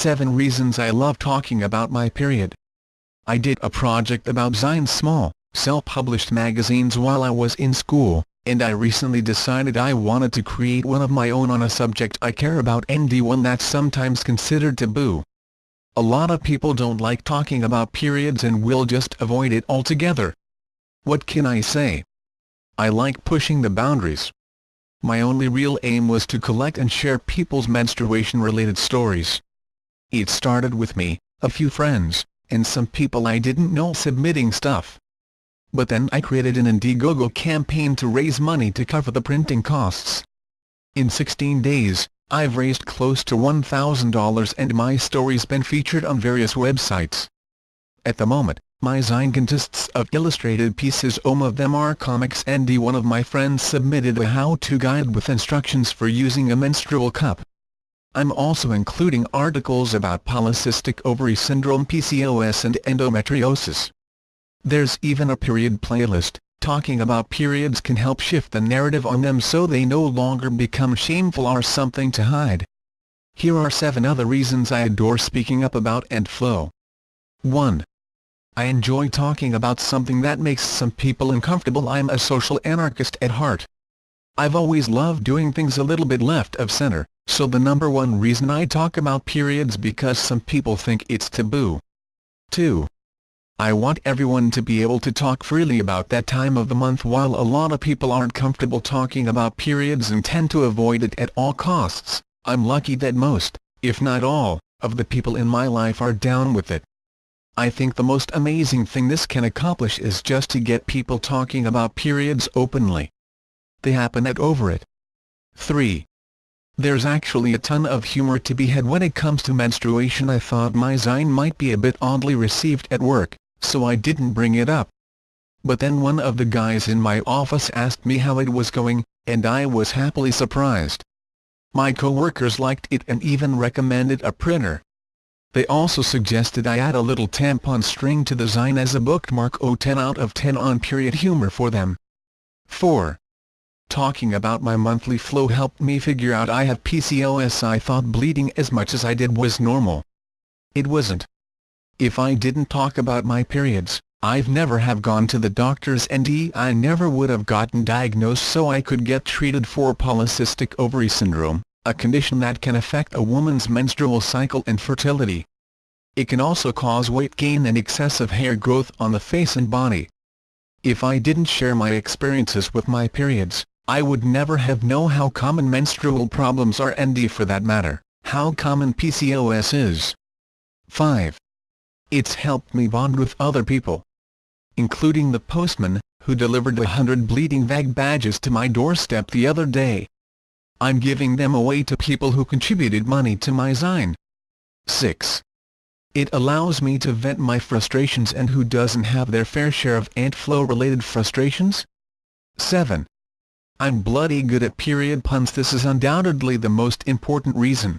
7 reasons I love talking about my period. I did a project about Zine's small, self-published magazines while I was in school, and I recently decided I wanted to create one of my own on a subject I care about and one that's sometimes considered taboo. A lot of people don't like talking about periods and will just avoid it altogether. What can I say? I like pushing the boundaries. My only real aim was to collect and share people's menstruation-related stories. It started with me, a few friends, and some people I didn't know submitting stuff. But then I created an Indiegogo campaign to raise money to cover the printing costs. In 16 days, I've raised close to $1,000 and my story's been featured on various websites. At the moment, my zine consists of illustrated pieces. Some of them are comics, and one of my friends submitted a how-to guide with instructions for using a menstrual cup. I'm also including articles about polycystic ovary syndrome, PCOS and endometriosis. There's even a period playlist. Talking about periods can help shift the narrative on them so they no longer become shameful or something to hide. Here are 7 other reasons I adore speaking up about and flow. 1. I enjoy talking about something that makes some people uncomfortable. I'm a social anarchist at heart. I've always loved doing things a little bit left of center, so the number one reason I talk about periods because some people think it's taboo. 2. I want everyone to be able to talk freely about that time of the month. While a lot of people aren't comfortable talking about periods and tend to avoid it at all costs, I'm lucky that most, if not all, of the people in my life are down with it. I think the most amazing thing this can accomplish is just to get people talking about periods openly. They happen at over it. 3. There's actually a ton of humor to be had when it comes to menstruation. I thought my zine might be a bit oddly received at work, so I didn't bring it up. But then one of the guys in my office asked me how it was going, and I was happily surprised. My co-workers liked it and even recommended a printer. They also suggested I add a little tampon string to the zine as a bookmark. 10 out of 10 on period humor for them. 4. Talking about my monthly flow helped me figure out I have PCOS. I thought bleeding as much as I did was normal. It wasn't. If I didn't talk about my periods, I've never have gone to the doctors, and I never would have gotten diagnosed so I could get treated for polycystic ovary syndrome, a condition that can affect a woman's menstrual cycle and fertility. It can also cause weight gain and excessive hair growth on the face and body. If I didn't share my experiences with my periods, I would never have known how common menstrual problems are, and for that matter, how common PCOS is. 5. It's helped me bond with other people, including the postman, who delivered 100 bleeding bag badges to my doorstep the other day. I'm giving them away to people who contributed money to my zine. 6. It allows me to vent my frustrations, and who doesn't have their fair share of flow-related frustrations? 7. I'm bloody good at period puns. This is undoubtedly the most important reason.